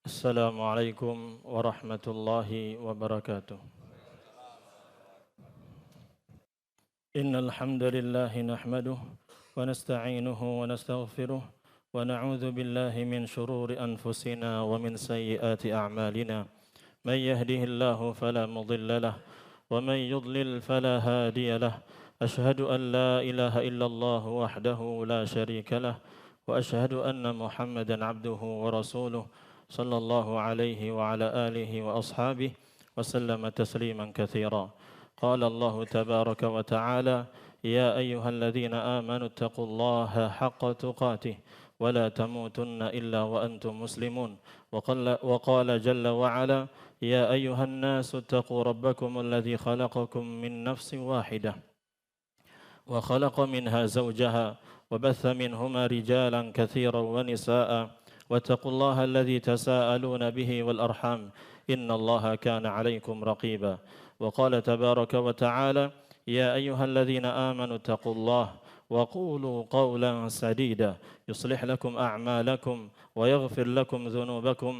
السلام عليكم ورحمة الله وبركاته. إن الحمد لله نحمده ونستعينه ونستغفره ونعوذ بالله من شرور أنفسنا ومن سيئات أعمالنا. من يهده الله فلا مضل له ومن يضلل فلا هادي له. أشهد أن لا إله إلا الله وحده لا شريك له وأشهد أن محمدا عبده ورسوله صلى الله عليه وعلى آله وأصحابه وسلم تسليما كثيرا. قال الله تبارك وتعالى: يا أيها الذين آمنوا اتقوا الله حق تقاته ولا تموتن إلا وأنتم مسلمون. وقال جل وعلا: يا أيها الناس اتقوا ربكم الذي خلقكم من نفس واحدة وخلق منها زوجها وبث منهما رجالا كثيرا ونساء واتقوا الله الذي تساءلون به والأرحام إن الله كان عليكم رقيبا. وقال تبارك وتعالى: يا أيها الذين آمنوا اتقوا الله وقولوا قولا سديدا يصلح لكم أعمالكم ويغفر لكم ذنوبكم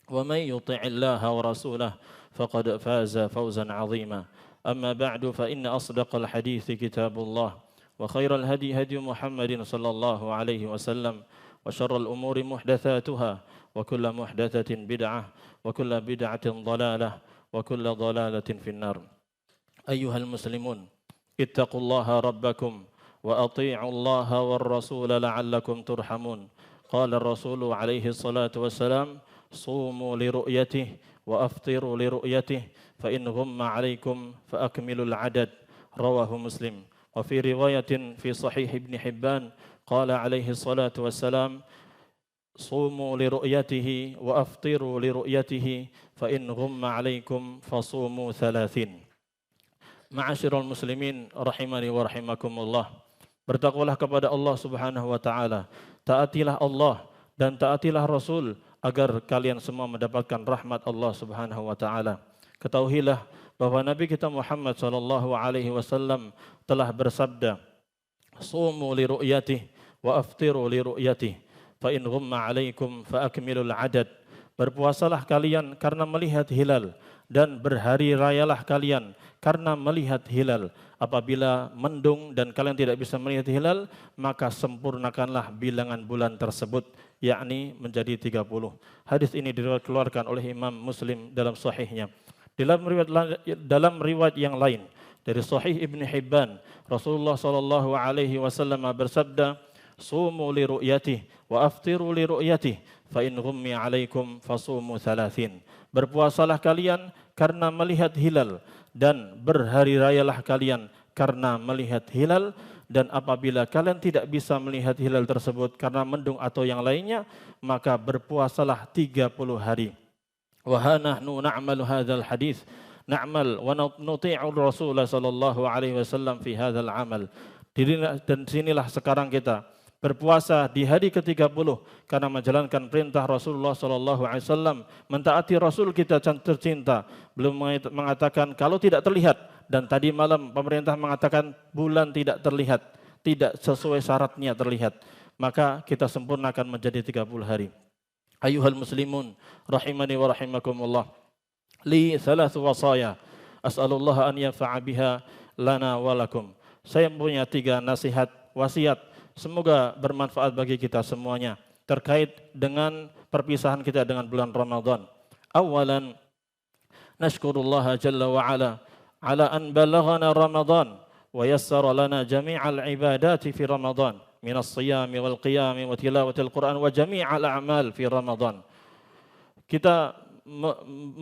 ومن يطع الله ورسوله فقد فاز فوزا عظيما. أما بعد فإن أصدق الحديث كتاب الله وخير الهدي هدي محمد صلى الله عليه وسلم وشر الأمور محدثاتها وكل محدثة بدعة وكل بدعة ضلالة وكل ضلالة في النار. أيها المسلمون اتقوا الله ربكم وأطيعوا الله والرسول لعلكم ترحمون. قال الرسول عليه الصلاة والسلام: صوموا لرؤيته وأفطروا لرؤيته فإن غم عليكم فأكملوا العدد. رواه مسلم. وفي رواية في صحيح ابن حبان قال عليه الصلاة والسلام: صوموا لرؤيته وأفطروا لرؤيته فإن غم عليكم فصوموا 30. Ma'asyiral muslimin rahimani wa rahimakumullah. Bertakwalah kepada Allah Subhanahu wa taala. Taatilah Allah dan taatilah Rasul agar kalian semua mendapatkan rahmat Allah Subhanahu wa taala. Ketahuilah bahwa Nabi kita Muhammad sallallahu alaihi wasallam telah bersabda: "Sumu li ru'yatihi wa aftiru li ru'yatihi, fa in ghumma 'alaikum fa akmilul 'adad." Berpuasalah kalian karena melihat hilal dan berhari rayalah kalian karena melihat hilal. Apabila mendung dan kalian tidak bisa melihat hilal, maka sempurnakanlah bilangan bulan tersebut, yakni menjadi 30. Hadis ini dikeluarkan oleh Imam Muslim dalam sahihnya. Dalam riwayat yang lain dari Sahih Ibn Hibban, Rasulullah sallallahu alaihi wasallam bersabda: "Sumu li ru'yatihi wa aftiru li ru'yatihi, fa in ghummi 'alaikum fasumu 30." Berpuasalah kalian karena melihat hilal dan berhari rayalah kalian karena melihat hilal, dan apabila kalian tidak bisa melihat hilal tersebut karena mendung atau yang lainnya, maka berpuasalah 30 hari. Wa nahnu na'malu hadzal hadis, na'mal wa nuti'u Rasulullah sallallahu alaihi wasallam fi hadzal amal. Dan sinilah sekarang kita berpuasa di hari ke-30 karena menjalankan perintah Rasulullah sallallahu alaihi wasallam, mentaati Rasul kita tercinta. Belum mengatakan kalau tidak terlihat, dan tadi malam pemerintah mengatakan bulan tidak terlihat, tidak sesuai syaratnya terlihat, maka kita sempurnakan menjadi 30 hari. Ayuhal muslimun rahimani wa rahimakumullah. Li thalathu wasaya as'alullah an yanfa'a biha lana wa lakum. Saya punya 3 nasihat wasiat, semoga bermanfaat bagi kita semuanya terkait dengan perpisahan kita dengan bulan Ramadan. Awalan, nashkurullaha jalla wa ala an balaghana Ramadan wa yassara lana jami'al ibadati fi Ramadan min as-siyami wal qiyami wa tilawatil Quran wa jami'al a'mal fi Ramadan. Kita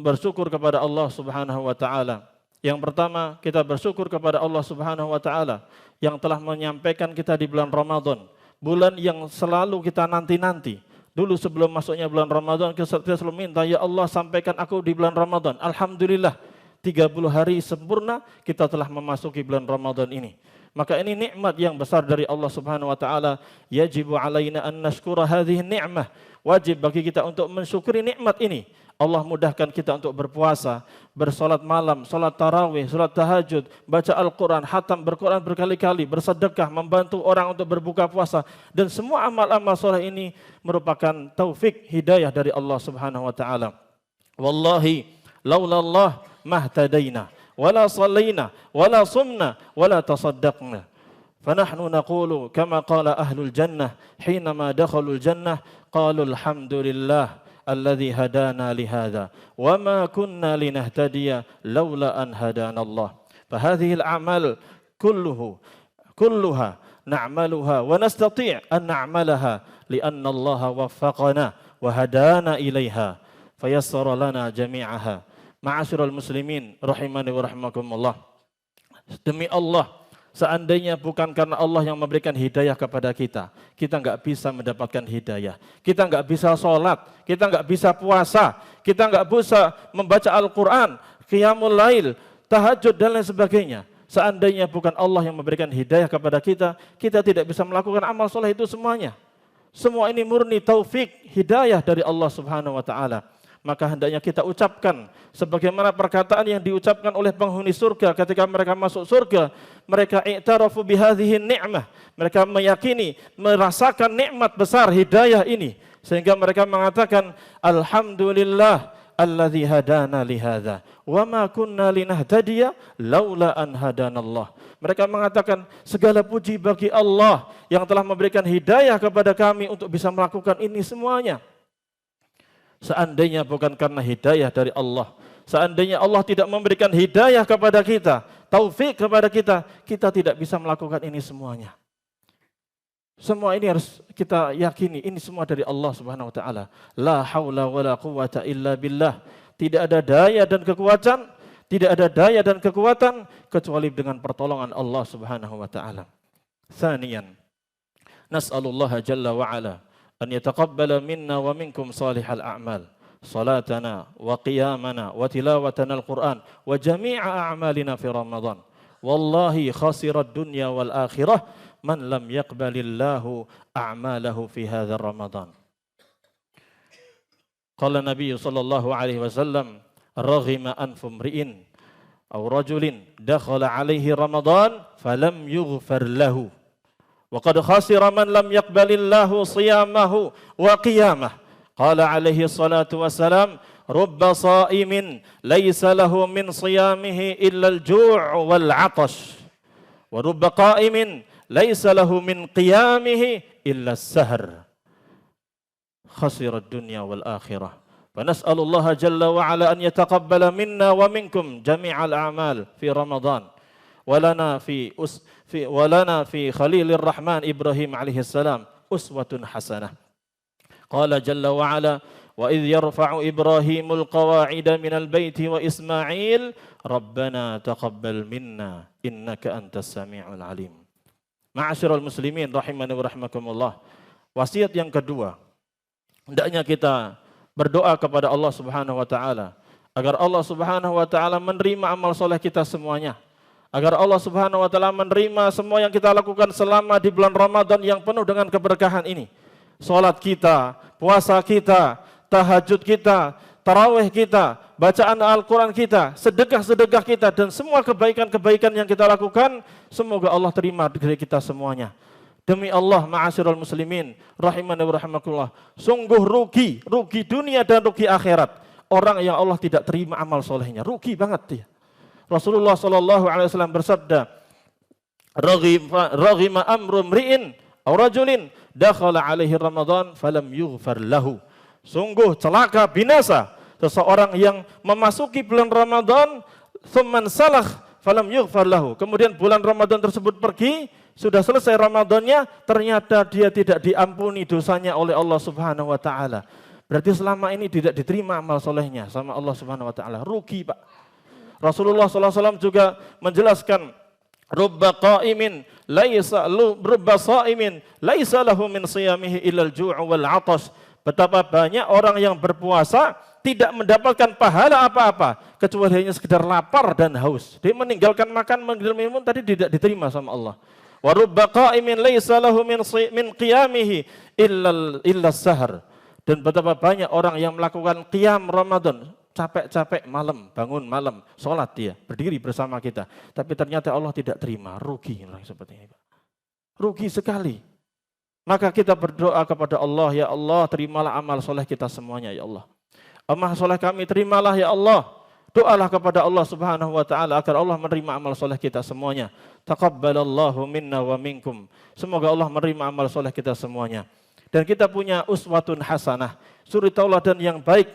bersyukur kepada Allah Subhanahu wa taala. Yang pertama, kita bersyukur kepada Allah Subhanahu wa taala yang telah menyampaikan kita di bulan Ramadan, bulan yang selalu kita nanti-nanti. Dulu sebelum masuknya bulan Ramadan, kita selalu minta, ya Allah sampaikan aku di bulan Ramadan. Alhamdulillah, 30 hari sempurna kita telah memasuki bulan Ramadan ini. Maka ini nikmat yang besar dari Allah Subhanahu wa taala. Yajibu alaina an nashkura hadhihi ni'mah Wajib bagi kita untuk mensyukuri nikmat ini. Allah mudahkan kita untuk berpuasa, bersolat malam, solat tarawih, solat tahajud, baca Al-Quran, hatam berquran berkali-kali, bersedekah, membantu orang untuk berbuka puasa. Dan semua amal-amal soleh ini merupakan taufik hidayah dari Allah Subhanahu wa Ta'ala. Wallahi, laulallah mahtadaina, wala sallaina, wala sumna, wala tasaddaqna. فنحن نقول كما قال أهل الجنة حينما دخلوا الجنة قالوا الحمد لله الذي هدانا لهذا وما كنا لنهتدي لولا أن هدانا الله فهذه الأعمال كلها نعملها ونستطيع أن نعملها لأن الله وفقنا وهدانا إليها فيسر لنا جميعها. معاشر المسلمين rahimani wa rahimakumullah. Demi Allah, seandainya bukan karena Allah yang memberikan hidayah kepada kita, kita nggak bisa mendapatkan hidayah. Kita nggak bisa sholat, kita nggak bisa puasa, kita nggak bisa membaca Al-Quran, qiyamul lail, tahajud dan lain sebagainya. Seandainya bukan Allah yang memberikan hidayah kepada kita, kita tidak bisa melakukan amal soleh itu semuanya. Semua ini murni taufik hidayah dari Allah Subhanahu wa Ta'ala. Maka hendaknya kita ucapkan sebagaimana perkataan yang diucapkan oleh penghuni surga ketika mereka masuk surga. Mereka i'tarafu bihadhihi ni'mah. Mereka meyakini, merasakan nikmat besar hidayah ini. Sehingga mereka mengatakan, Alhamdulillah alladzi hadana lihadza wa ma kunna linahtadiya laula an hadanallah. Mereka mengatakan segala puji bagi Allah yang telah memberikan hidayah kepada kami untuk bisa melakukan ini semuanya. Seandainya bukan karena hidayah dari Allah, seandainya Allah tidak memberikan hidayah kepada kita, taufik kepada kita, kita tidak bisa melakukan ini semuanya. Semua ini harus kita yakini, ini semua dari Allah Subhanahu wa Ta'ala. La haula wa la quwwata illa billah. Tidak ada daya dan kekuatan, tidak ada daya dan kekuatan kecuali dengan pertolongan Allah Subhanahu wa Ta'ala. Tsaniyan, nas'alullaha jalla wa ala أن يتقبل منا ومنكم صالح الأعمال صلاتنا وقيامنا وتلاوتنا القرآن وجميع أعمالنا في رمضان والله خسر الدنيا والآخرة من لم يقبل الله أعماله في هذا رمضان. قال النبي صلى الله عليه وسلم رغم أنف امرئ أو رجل دخل عليه رمضان فلم يغفر له وقد خسر من لم يقبل الله صيامه وقيامه. قال عليه الصلاة والسلام رب صائم ليس له من صيامه إلا الجوع والعطش ورب قائم ليس له من قيامه إلا السهر خسر الدنيا والآخرة. فنسأل الله جل وعلا أن يتقبل منا ومنكم جميع الأعمال في رمضان ولنا في خليل الرحمن إبراهيم عليه السلام أسوة حسنة. قال جل وعلا وإذ يرفع إبراهيم القواعد من البيت وإسماعيل ربنا تقبل منا إنك أنت السميع العليم. Ma'asyiral muslimin rahimani wa rahimakumullah. Wasiat yang kedua, hendaknya kita berdoa kepada Allah Subhanahu wa Ta'ala agar Allah Subhanahu wa Ta'ala menerima amal soleh kita semuanya. Agar Allah Subhanahu wa Ta'ala menerima semua yang kita lakukan selama di bulan Ramadan yang penuh dengan keberkahan ini. Salat kita, puasa kita, tahajud kita, tarawih kita, bacaan Al-Quran kita, sedekah-sedekah kita, dan semua kebaikan-kebaikan yang kita lakukan, semoga Allah terima dari kita semuanya. Demi Allah, ma'asyiral muslimin, rahimani wa rahimakumullah, sungguh rugi dunia dan rugi akhirat. Orang yang Allah tidak terima amal solehnya, rugi banget dia. Rasulullah sallallahu alaihi wasallam bersabda, "Raghima amru mri'in aw rajulin dakhala alaihi Ramadan falam yughfar lahu." Sungguh celaka binasa seseorang yang memasuki bulan Ramadan thumman salah falam yughfar lahu. Kemudian bulan Ramadan tersebut pergi, sudah selesai Ramadannya, ternyata dia tidak diampuni dosanya oleh Allah Subhanahu wa Ta'ala. Berarti selama ini tidak diterima amal solehnya sama Allah Subhanahu wa Ta'ala. Rugi, Pak. Rasulullah SAW juga menjelaskan, rubba qaimin laisa lahu min siyamihi illal ju' wal 'atash. Betapa banyak orang yang berpuasa tidak mendapatkan pahala apa-apa kecuali hanya sekedar lapar dan haus. Dia meninggalkan makan, minum tadi tidak diterima sama Allah. Wa rubba qaimin laisa lahu min qiyamihi illa sahar. Dan betapa banyak orang yang melakukan qiyam Ramadan, capek-capek malam, bangun malam, sholat dia, berdiri bersama kita. Tapi ternyata Allah tidak terima, rugi orang seperti ini. Rugi sekali. Maka kita berdoa kepada Allah, ya Allah terimalah amal soleh kita semuanya ya Allah. Amal soleh kami terimalah ya Allah. Doalah kepada Allah Subhanahu wa taala agar Allah menerima amal soleh kita semuanya. Taqabbalallahu minna wa minkum. Semoga Allah menerima amal soleh kita semuanya. Dan kita punya uswatun hasanah, suri tauladan yang baik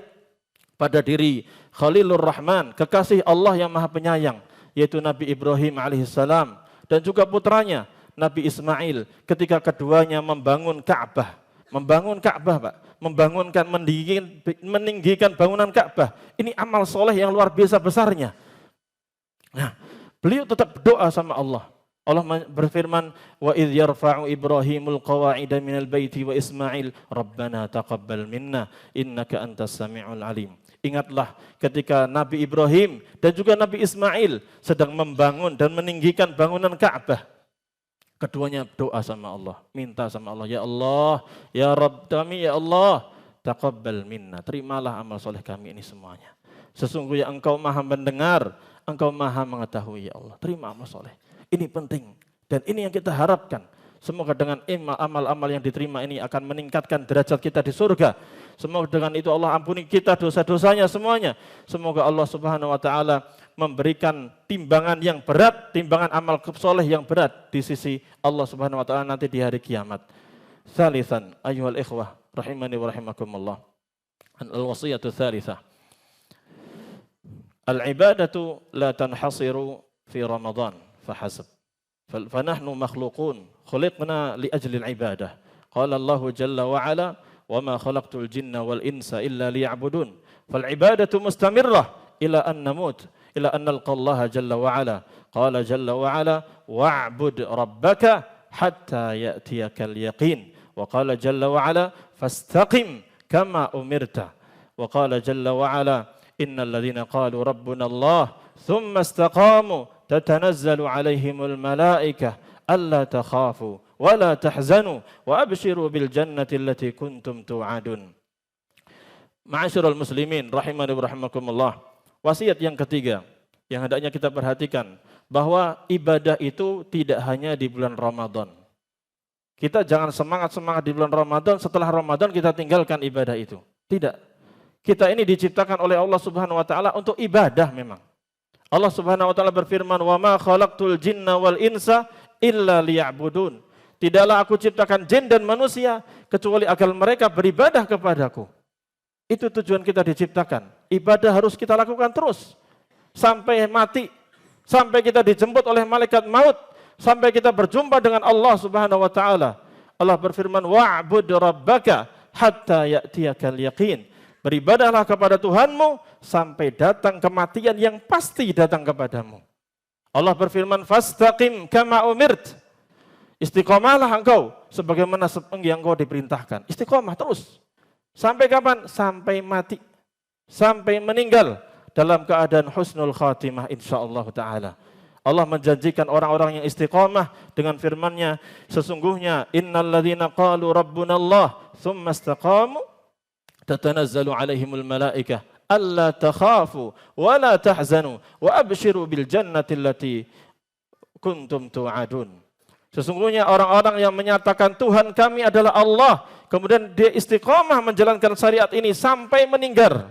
pada diri Khalilur Rahman, kekasih Allah yang Maha Penyayang, yaitu Nabi Ibrahim alaihissalam dan juga putranya Nabi Ismail ketika keduanya membangun Ka'bah. Membangun Ka'bah, Pak. Membangunkan, meninggikan bangunan Ka'bah. Ini amal soleh yang luar biasa besarnya. Nah, beliau tetap berdoa sama Allah. Allah berfirman, wa idh yarfa'u Ibrahimul qawa'ida minal baiti wa Ismail, Rabbana taqabbal minna, innaka antas sami'ul alim. Ingatlah ketika Nabi Ibrahim dan juga Nabi Ismail sedang membangun dan meninggikan bangunan Ka'bah. Keduanya doa sama Allah, minta sama Allah, ya Allah, ya Rabb kami, ya Allah, taqabbal minna, terimalah amal soleh kami ini semuanya. Sesungguhnya Engkau Maha mendengar, Engkau Maha mengetahui, ya Allah, terima amal soleh. Ini penting dan ini yang kita harapkan. Semoga dengan amal-amal yang diterima ini akan meningkatkan derajat kita di surga. Semoga dengan itu Allah ampuni kita dosa-dosanya semuanya. Semoga Allah Subhanahu wa taala memberikan timbangan yang berat, timbangan amal soleh yang berat di sisi Allah Subhanahu wa taala nanti di hari kiamat. Tsalitsan ayyuhal ikhwah rahimani wa rahimakumullah. Al-wasiyatu tsalitsa. Al-ibadatu la tanhasiru fi Ramadan fahasab. فنحن مخلوقون خلقنا لأجل العبادة قال الله جل وعلا وما خلقت الجن والإنس إلا ليعبدون فالعبادة مستمرة إلى أن نموت إلى أن نلقى الله جل وعلا قال جل وعلا واعبد ربك حتى يأتيك اليقين وقال جل وعلا فاستقم كما أمرت وقال جل وعلا إن الذين قالوا ربنا الله ثم استقاموا تتنزل عليهم الملائكة ألا تخافوا ولا تحزنوا وأبشروا بالجنة التي كنتم توعدون. Ma'asyiral muslimin rahimani wa rahimakumullah. Wasiat yang ketiga yang hendaknya kita perhatikan bahwa ibadah itu tidak hanya di bulan Ramadan. Kita jangan semangat-semangat di bulan Ramadan, setelah Ramadan kita tinggalkan ibadah itu. Tidak. Kita ini diciptakan oleh Allah Subhanahu wa taala untuk ibadah memang. Allah Subhanahu wa taala berfirman, "Wa ma khalaqtul jinna wal insa illa liya'budun." Tidaklah aku ciptakan jin dan manusia kecuali agar mereka beribadah kepadaku. Itu tujuan kita diciptakan. Ibadah harus kita lakukan terus sampai mati, sampai kita dijemput oleh malaikat maut, sampai kita berjumpa dengan Allah Subhanahu wa taala. Allah berfirman, "Wa'bud rabbaka hatta ya'tiyakal yaqin." Beribadahlah kepada Tuhanmu sampai datang kematian yang pasti datang kepadamu. Allah berfirman, "Fastaqim kama umirt." Istiqomahlah engkau sebagaimana yang engkau diperintahkan. Istiqomah terus. Sampai kapan? Sampai mati. Sampai meninggal dalam keadaan husnul khatimah insyaallah taala. Allah menjanjikan orang-orang yang istiqomah dengan firman-Nya, sesungguhnya innalladzina qalu rabbunallah tsumma istaqamu tatanazzalu alaihimul malaikah alla takhafu wa la tahzanu wa abshiru bil jannati allati kuntum tu'adun. Sesungguhnya orang-orang yang menyatakan Tuhan kami adalah Allah, kemudian dia istiqomah menjalankan syariat ini sampai meninggal,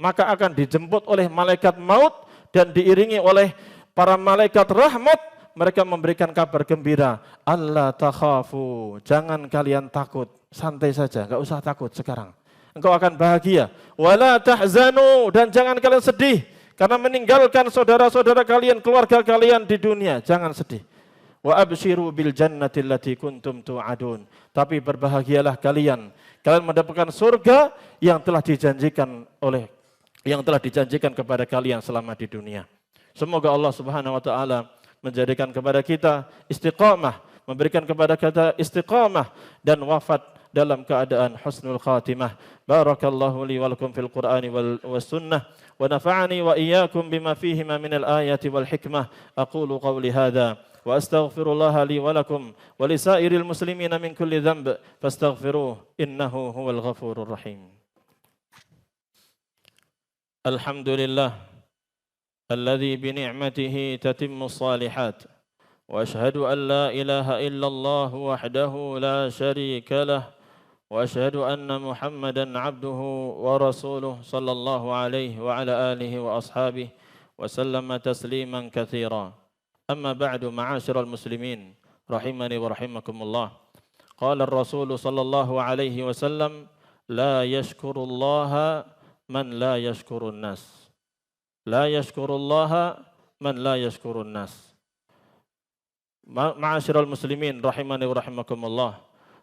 maka akan dijemput oleh malaikat maut dan diiringi oleh para malaikat rahmat. Mereka memberikan kabar gembira, alla takhafu, jangan kalian takut, santai saja, enggak usah takut sekarang. Engkau akan bahagia. Wala tahzanu, dan jangan kalian sedih karena meninggalkan saudara-saudara kalian, keluarga kalian di dunia. Jangan sedih. Wa abshiru bil jannati allati kuntum tu'adun. Tapi berbahagialah kalian. Kalian mendapatkan surga yang telah dijanjikan kepada kalian selama di dunia. Semoga Allah Subhanahu wa taala menjadikan kepada kita istiqamah, memberikan kepada kita istiqamah dan wafat dalam keadaan husnul khatimah. Barakallahu li wa lakum fil Qur'ani was sunnah wa nafa'ani wa iyyakum bima fihima minal ayati wal hikmah. Aqulu qawli hadza wa astaghfirullaha li wa lakum wa lisairil muslimina min kulli dhanb fastaghfiruhu innahu huwal ghafurur rahim. Alhamdulillah alladzi bi ni'matihi tatimmu shalihat wa asyhadu an la ilaha illallah wahdahu la syarika lah wa asyhadu anna Muhammadan abduhu wa rasuluh sallallahu alaihi wa ala alihi wa ashabihi wa sallama tasliman katsira. Amma ba'du, ma'asyiral muslimin rahimani wa rahimakumullah. Qala ar-rasul sallallahu alaihi wasallam la yashkurullaha man la yashkurun nas. La yashkurullaha man la yashkurun nas. Ma'asyiral muslimin rahimani wa rahimakumullah.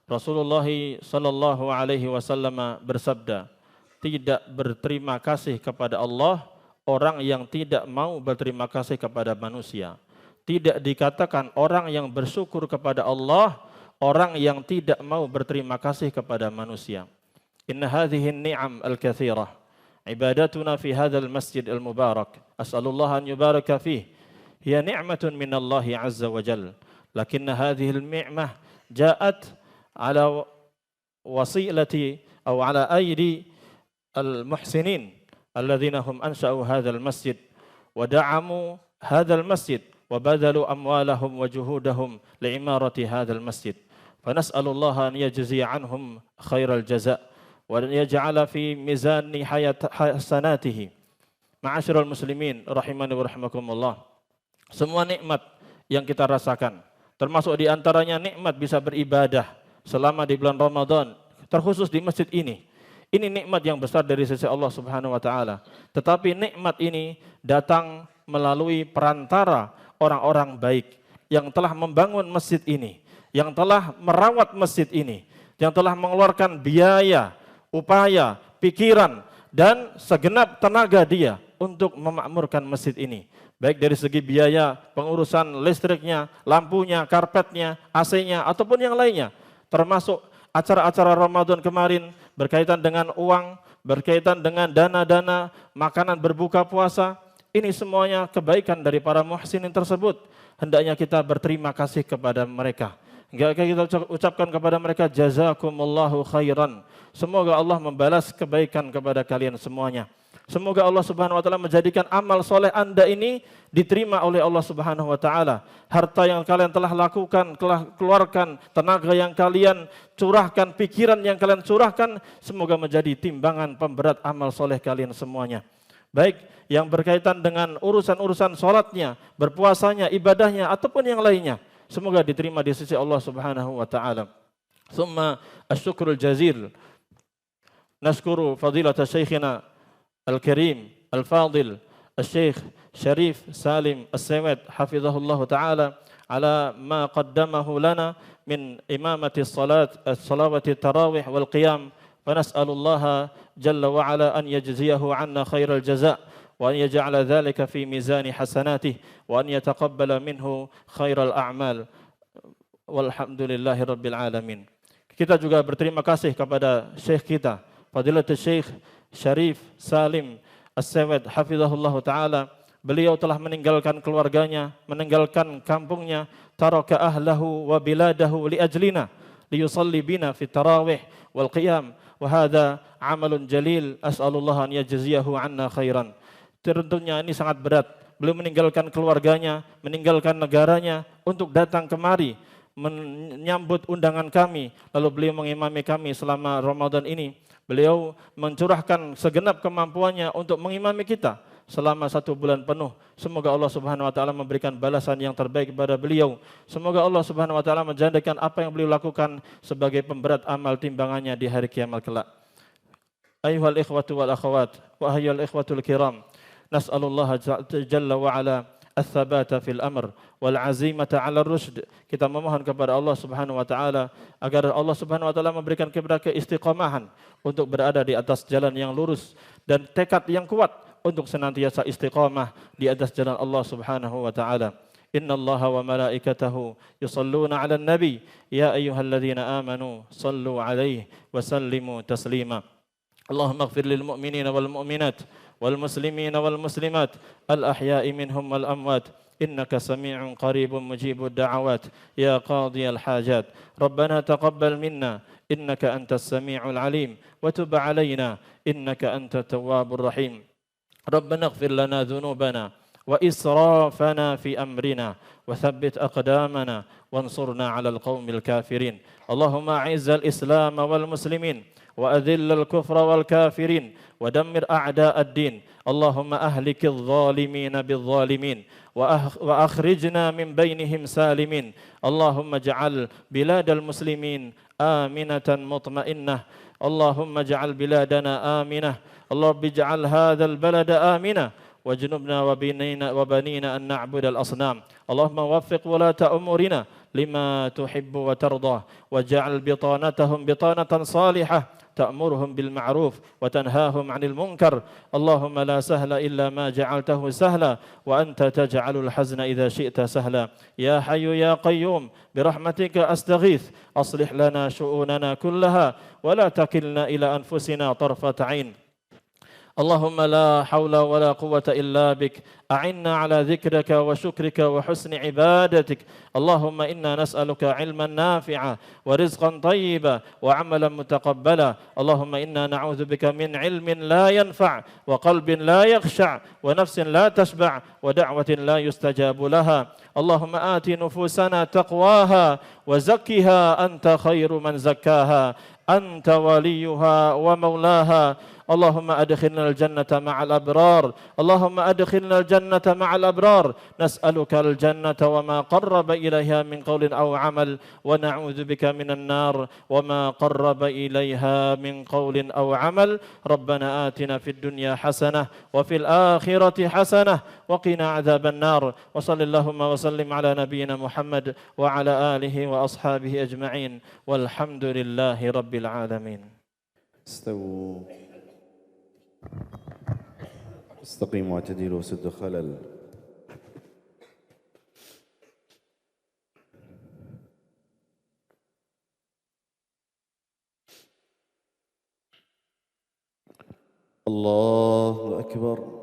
Rasulullah sallallahu alaihi wasallam bersabda, tidak berterima kasih kepada Allah orang yang tidak mau berterima kasih kepada manusia. Tidak dikatakan orang yang bersyukur kepada Allah orang yang tidak mau berterima kasih kepada manusia. Inna hadhihi an-ni'am al-katsirah ibadatuna fi hadzal masjid al-mubarak. As'alullah an yubaraka fihi. Hiya ni'matun min Allah azza wa jalla. Lakinna hadhihi al-ni'mah ja'at ala wasilati aw ala aydi al-muhsinin alladhina hum ansha'u hadzal masjid wa da'amu hadzal masjid wa badalu amwalahum wa juhudahum li'imarati hadzal masjid. Fa nas'alullaha an yajziya anhum khairal jazaa wa yaj'ala fi mizani hasanatihi. Ma'asyiral muslimin rahimani wa rahimakumullah. Semua nikmat yang kita rasakan, termasuk di antaranya nikmat bisa beribadah selama di bulan Ramadan, terkhusus di masjid ini. Ini nikmat yang besar dari sisi Allah Subhanahu wa taala. Tetapi nikmat ini datang melalui perantara orang-orang baik yang telah membangun masjid ini, yang telah merawat masjid ini, yang telah mengeluarkan biaya, upaya, pikiran, dan segenap tenaga dia untuk memakmurkan masjid ini. Baik dari segi biaya, pengurusan listriknya, lampunya, karpetnya, AC-nya, ataupun yang lainnya. Termasuk acara-acara Ramadan kemarin berkaitan dengan uang, berkaitan dengan dana-dana, makanan berbuka puasa. Ini semuanya kebaikan dari para muhsinin tersebut. Hendaknya kita berterima kasih kepada mereka. Enggak kita ucapkan kepada mereka jazakumullahu khairan. Semoga Allah membalas kebaikan kepada kalian semuanya. Semoga Allah Subhanahu wa taala menjadikan amal soleh Anda ini diterima oleh Allah Subhanahu wa taala. Harta yang kalian telah lakukan, telah keluarkan, tenaga yang kalian curahkan, pikiran yang kalian curahkan, semoga menjadi timbangan pemberat amal soleh kalian semuanya. Baik yang berkaitan dengan urusan-urusan sholatnya, berpuasanya, ibadahnya, ataupun yang lainnya. Semoga diterima di sisi Allah Subhanahu wa taala. Tsumma asy-syukrul jazil. Nashkuru fadilata syekhina al-karim al-fadil al-syekh Syarif Salim As-Sawad hafizahullah taala ala ma qaddamahu lana min imamati salawati tarawih wal qiyam. Fa nas'alullaha jalla wa ala an yajziyahu 'anna khairal jazaa wa an yaj'ala dhalika fi mizani hasanatihi wa an yataqabbala minhu khairal a'mal. Walhamdulillahi rabbil alamin. Kita juga berterima kasih kepada syekh kita Fadilatul Syekh Syarif Salim As-Sawad hafizahullah taala. Beliau telah meninggalkan keluarganya, meninggalkan kampungnya, taraka ahlahu wa biladahu li ajlina liyusalli bina fi tarawih wal qiyam wa hadha amalun jalil as'alullah an yajziyahu 'anna khairan. Tentunya ini sangat berat. Beliau meninggalkan keluarganya, meninggalkan negaranya untuk datang kemari menyambut undangan kami, lalu beliau mengimami kami selama Ramadan ini. Beliau mencurahkan segenap kemampuannya untuk mengimami kita selama 1 bulan penuh. Semoga Allah Subhanahu wa taala memberikan balasan yang terbaik kepada beliau. Semoga Allah Subhanahu wa taala menjadikan apa yang beliau lakukan sebagai pemberat amal timbangannya di hari kiamat kelak. Ayuhal ikhwatu wal akhawat wa ayyuhal ikhwatul kiram. Nas'alullah jalla wa ala ats-tsabata fil amr wal azimata 'ala ar-rusyd. Kita memohon kepada Allah Subhanahu wa taala agar Allah Subhanahu wa taala memberikan kepada keistiqomahan untuk berada di atas jalan yang lurus dan tekad yang kuat untuk senantiasa istiqamah di atas jalan Allah Subhanahu wa taala. إن الله وملائكته يصلون على النبي يا أيها الذين آمنوا صلوا عليه وسلموا تسليما اللهم اغفر للمؤمنين والمؤمنات والمسلمين والمسلمات الأحياء منهم والأموات إنك سميع قريب مجيب الدعوات يا قاضي الحاجات ربنا تقبل منا إنك أنت السميع العليم وتب علينا إنك أنت التواب الرحيم ربنا اغفر لنا ذنوبنا وإسرافنا في أمرنا وثبت أقدامنا وانصرنا على القوم الكافرين اللهم أعز الإسلام والمسلمين وأذل الكفر والكافرين ودمر أعداء الدين اللهم أهلك الظالمين بالظالمين وأخرجنا من بينهم سالمين اللهم اجعل بلاد المسلمين آمنة مطمئنة اللهم اجعل بلادنا آمنة اللهم اجعل هذا البلد آمنة واجنبنا وبنينا أن نعبد الأصنام اللهم وفق ولاة أمورنا لما تحب وترضى واجعل بطانتهم بطانة صالحة تأمرهم بالمعروف وتنهاهم عن المنكر اللهم لا سهل إلا ما جعلته سهلا وأنت تجعل الحزن إذا شئت سهلا يا حي يا قيوم برحمتك أستغيث أصلح لنا شؤوننا كلها ولا تكلنا إلى أنفسنا طرفة عين اللهم لا حول ولا قوة إلا بك أعنا على ذكرك وشكرك وحسن عبادتك اللهم إنا نسألك علما نافعا ورزقا طيبا وعملا متقبلا اللهم إنا نعوذ بك من علم لا ينفع وقلب لا يخشع ونفس لا تشبع ودعوة لا يستجاب لها اللهم آت نفوسنا تقواها وزكها أنت خير من زكاها أنت وليها ومولاها اللهم أدخلنا الجنة مع الأبرار اللهم أدخلنا الجنة مع الأبرار نسألك الجنة وما قرب إليها من قول أو عمل ونعوذ بك من النار وما قرب إليها من قول أو عمل ربنا آتنا في الدنيا حسنة وفي الآخرة حسنة وقنا عذاب النار وصل اللهم وسلم على نبينا محمد وعلى آله وأصحابه أجمعين والحمد لله رب العالمين استووا استقيموا واعتدلوا وسدوا خلل الله أكبر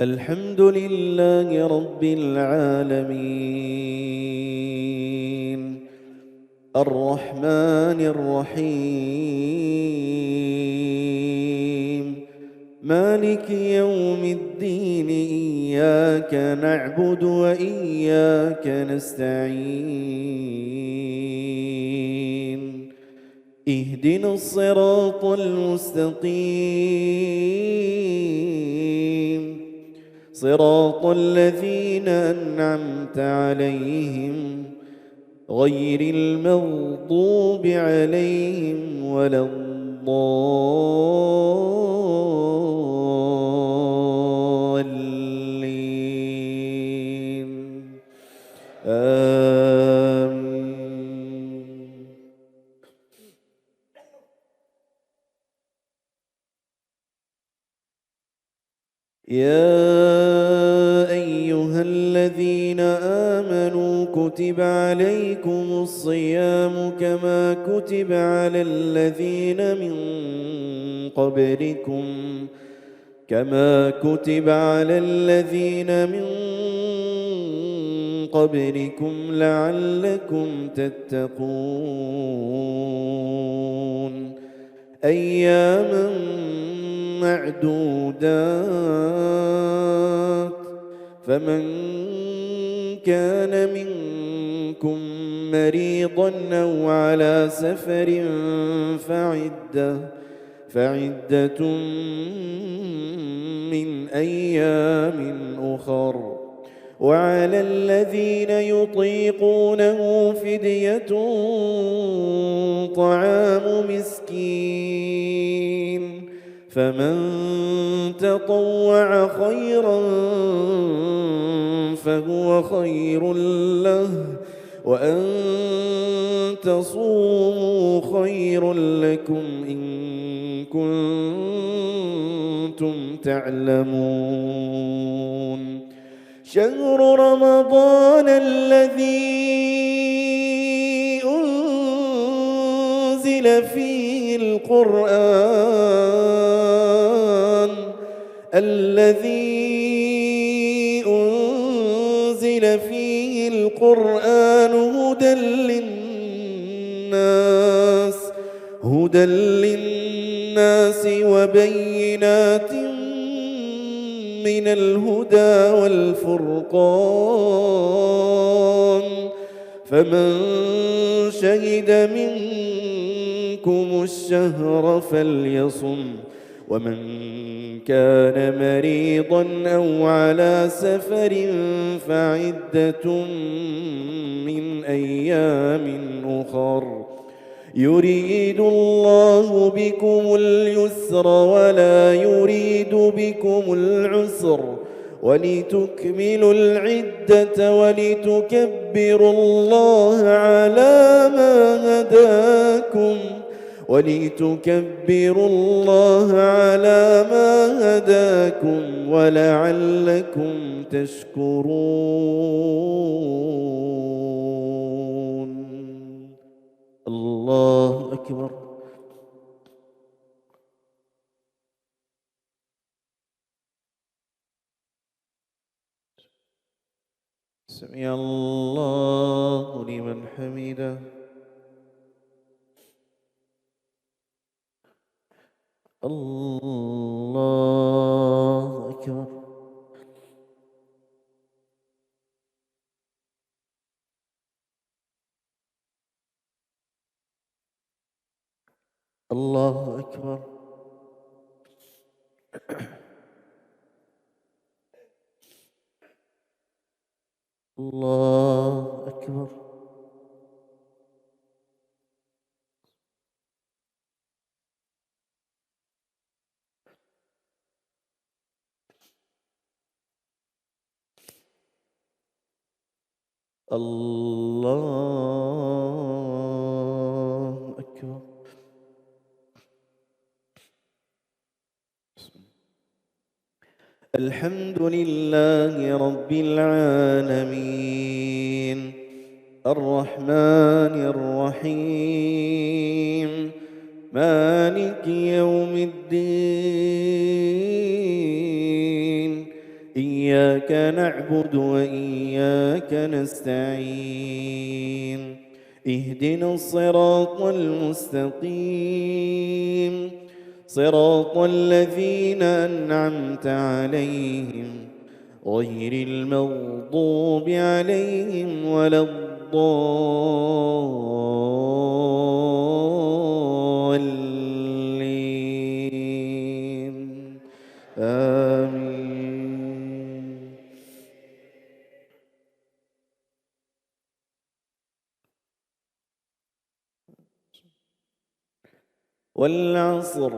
الحمد لله رب العالمين الرحمن الرحيم مالك يوم الدين إياك نعبد وإياك نستعين اهدنا الصراط المستقيم صراط الذين أنعمت عليهم غير المغضوب عليهم ولا الضالين آمين يا أيها الذين آمنوا كتب عليكم الصيام كما كتب على الذين من قبلكم لعلكم تتقون أياما معدودات فمن كان منكم مريضا أو على سفر فعدة من أيام أخر وعلى الذين يطيقونه فدية طعام مسكين فمن تطوع خيرا فهو خير له وأن تصوموا خير لكم إن كنتم تعلمون شهر رمضان الذي أنزل فيه القرآن هدى للناس وبينات من الهدى والفرقان فمن شهد منكم الشهر فليصم ومن كان مريضا أو على سفر فعدة من أيام أخر يريد الله بكم اليسر ولا يريد بكم العسر ولتكملوا العدة ولتكبروا الله على ما هداكم ولعلكم تشكرون الله أكبر سمع الله لمن حمده الله أكبر الله أكبر الله أكبر الله أكبر الحمد لله رب العالمين الرحمن الرحيم مالك يوم الدين إياك نعبد وإياك نستعين اهدنا الصراط المستقيم صراط الذين أنعمت عليهم غير المغضوب عليهم ولا الضالين آمين والعصر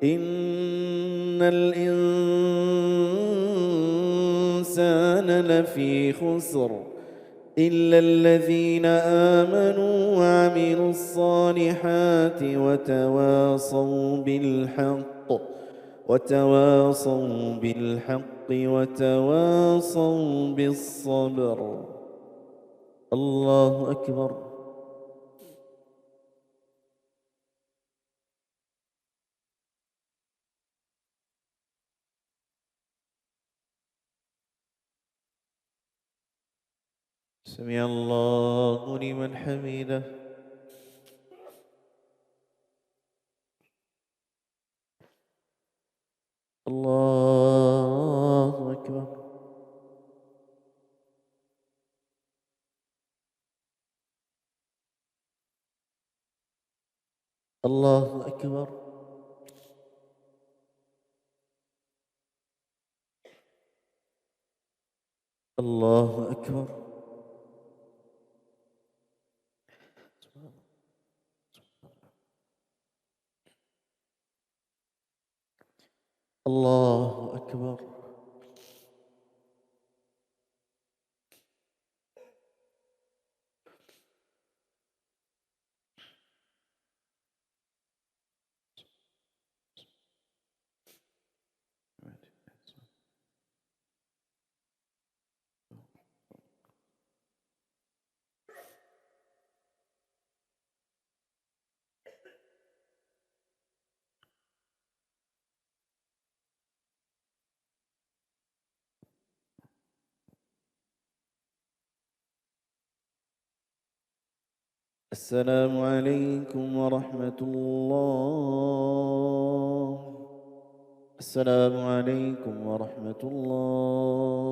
إن الإنسان لفي خسر إلا الذين آمنوا وعملوا الصالحات وتواصوا بالحق وتواصوا بالصبر الله أكبر سمع الله لمن حمده الله أكبر الله أكبر الله أكبر الله أكبر السلام عليكم ورحمة الله. السلام عليكم ورحمة الله.